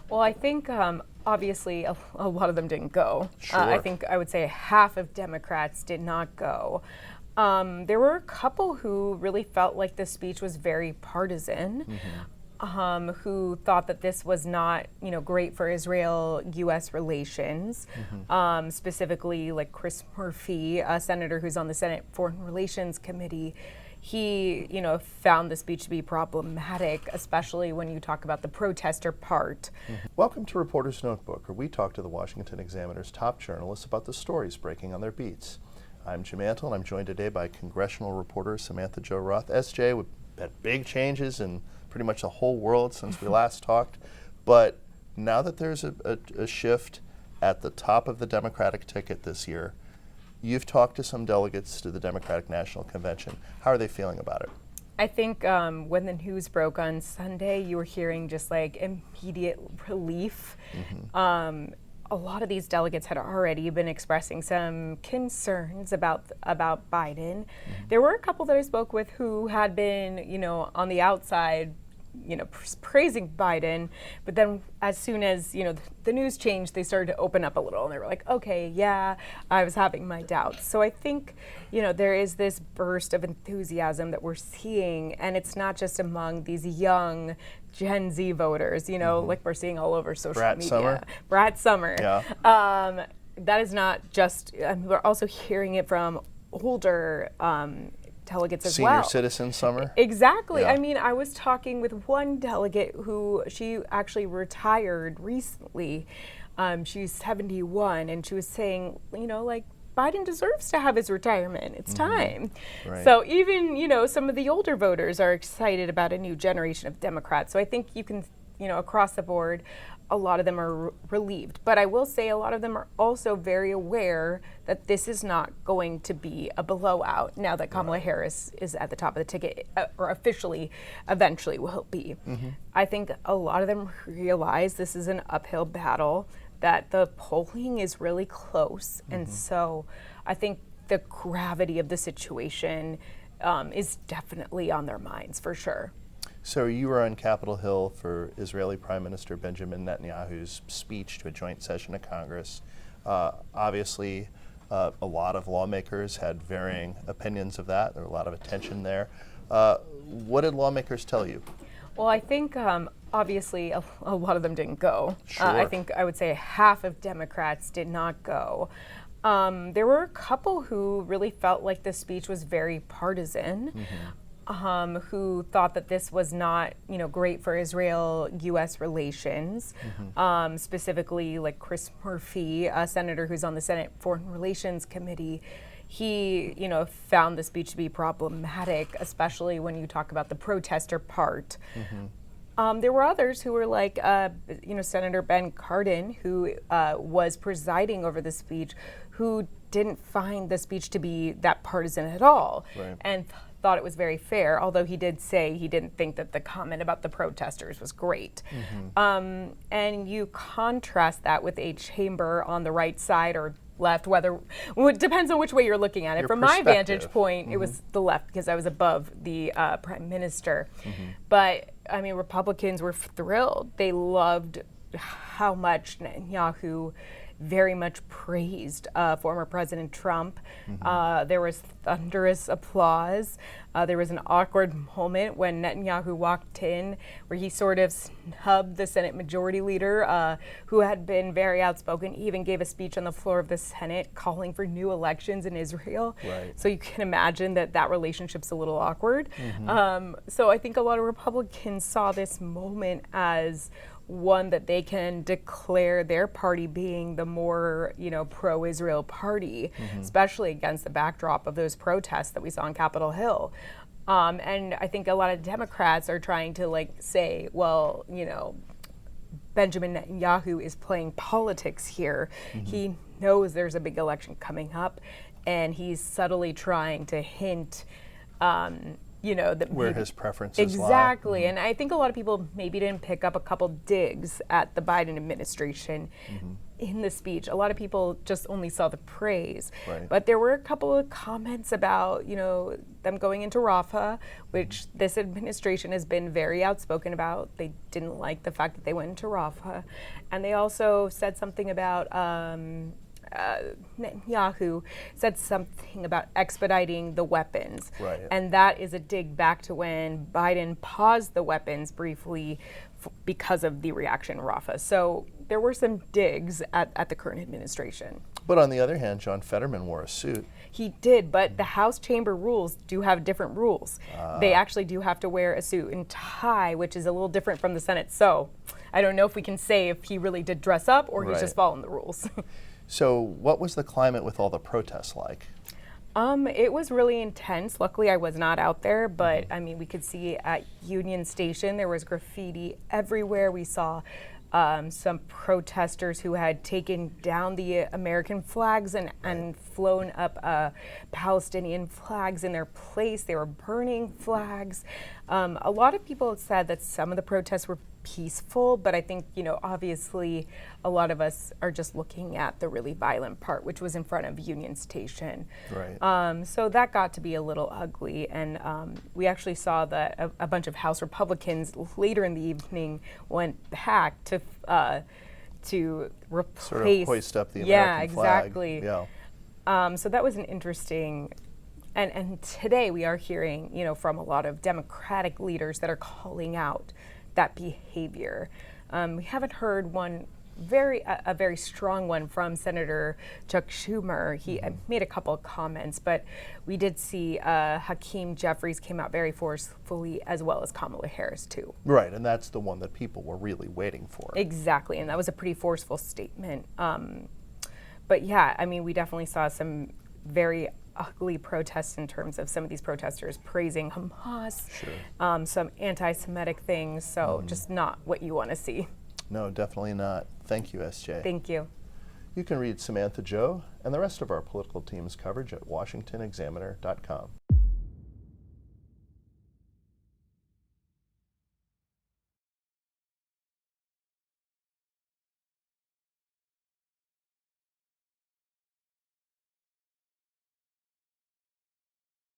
Well, I think obviously a lot of them didn't go. Sure. I think I would say half of Democrats did not go. There were a couple who really felt like the speech was very partisan. Who thought that this was not, great for Israel-U.S. relations, specifically like Chris Murphy, a senator who's on the Senate Foreign Relations Committee. He, found the speech to be problematic, especially when you talk about the protester part. Welcome to Reporter's Notebook, where we talk to the Washington Examiner's top journalists about the stories breaking on their beats. I'm Jim Antle, and I'm joined today by Congressional reporter Samantha-Jo Roth. SJ, we've had big changes in pretty much the whole world since we last talked, but now that there's a shift at the top of the Democratic ticket this year, you've talked to some delegates to the Democratic National Convention. How are they feeling about it? I think when the news broke on Sunday, you were hearing just like immediate relief. A lot of these delegates had already been expressing some concerns about Biden. There were a couple that I spoke with who had been, on the outside, praising Biden, but then as soon as, the news changed, they started to open up a little and they were like, okay, yeah, I was having my doubts. So I think, there is this burst of enthusiasm that we're seeing, and it's not just among these young Gen Z voters, like we're seeing all over social media. Brat Summer. Yeah. That is not just, we're also hearing it from older delegates as well. Senior citizen summer? Exactly. Yeah. I mean, I was talking with one delegate who, she actually retired recently. She's 71, and she was saying, Biden deserves to have his retirement. It's time. Right. So even, some of the older voters are excited about a new generation of Democrats. So I think you can, across the board, a lot of them are relieved. But I will say a lot of them are also very aware that this is not going to be a blowout now that Kamala Harris is at the top of the ticket, or officially, eventually will be. I think a lot of them realize this is an uphill battle, that the polling is really close. And so I think the gravity of the situation is definitely on their minds, for sure. So you were on Capitol Hill for Israeli Prime Minister Benjamin Netanyahu's speech to a joint session of Congress. Obviously, a lot of lawmakers had varying opinions of that. There was a lot of attention there. What did lawmakers tell you? Well, I think obviously a lot of them didn't go. Sure. I think I would say half of Democrats did not go. There were a couple who really felt like the speech was very partisan. Who thought that this was not, great for Israel-U.S. relations, specifically like Chris Murphy, a senator who's on the Senate Foreign Relations Committee. He, found the speech to be problematic, especially when you talk about the protester part. There were others who were like, Senator Ben Cardin, who was presiding over the speech, who didn't find the speech to be that partisan at all. Right. And thought it was very fair, although he did say he didn't think that the comment about the protesters was great. And you contrast that with a chamber on the right side or left, it depends on which way you're looking at it. From my vantage point, it was the left because I was above the prime minister. But I mean, Republicans were thrilled. They loved how much Netanyahu very much praised former President Trump. There was thunderous applause. There was an awkward moment when Netanyahu walked in where he sort of snubbed the Senate Majority Leader, who had been very outspoken. He even gave a speech on the floor of the Senate calling for new elections in Israel. Right. So you can imagine that relationship's a little awkward. So I think a lot of Republicans saw this moment as one that they can declare their party being the more, pro-Israel party, especially against the backdrop of those protests that we saw on Capitol Hill. And I think a lot of Democrats are trying to say, well, Benjamin Netanyahu is playing politics here. He knows there's a big election coming up, and he's subtly trying to hint where his preferences lie. Exactly. And I think a lot of people maybe didn't pick up a couple digs at the Biden administration in the speech. A lot of people just only saw the praise. Right. But there were a couple of comments about, them going into Rafah, which this administration has been very outspoken about. They didn't like the fact that they went into Rafah. And they also said something about Netanyahu said something about expediting the weapons. Right. And that is a dig back to when Biden paused the weapons briefly because of the reaction in Rafah. So there were some digs at the current administration. But on the other hand, John Fetterman wore a suit. He did, but the House chamber rules do have different rules. They actually do have to wear a suit and tie, which is a little different from the Senate. So I don't know if we can say if he really did dress up or he's just following the rules. So what was the climate with all the protests like? It was really intense. Luckily, I was not out there, but I mean, we could see at Union Station, there was graffiti everywhere. We saw some protesters who had taken down the American flags and flown up Palestinian flags in their place. They were burning flags. A lot of people said that some of the protests were peaceful, but I think, obviously a lot of us are just looking at the really violent part, which was in front of Union Station. Right. So that got to be a little ugly, and we actually saw that a bunch of House Republicans later in the evening went back to replace, sort of hoist up the American flag. Exactly. Yeah. So that was an interesting. And today we are hearing, from a lot of Democratic leaders that are calling out that behavior. We haven't heard a very strong one from Senator Chuck Schumer. He made a couple of comments, but we did see Hakeem Jeffries came out very forcefully, as well as Kamala Harris too. Right, and that's the one that people were really waiting for. Exactly, and that was a pretty forceful statement. But yeah, I mean, we definitely saw some very ugly protests in terms of some of these protesters praising Hamas, some anti-Semitic things, so just not what you want to see. No, definitely not. Thank you, SJ. Thank you. You can read Samantha-Jo and the rest of our political team's coverage at washingtonexaminer.com.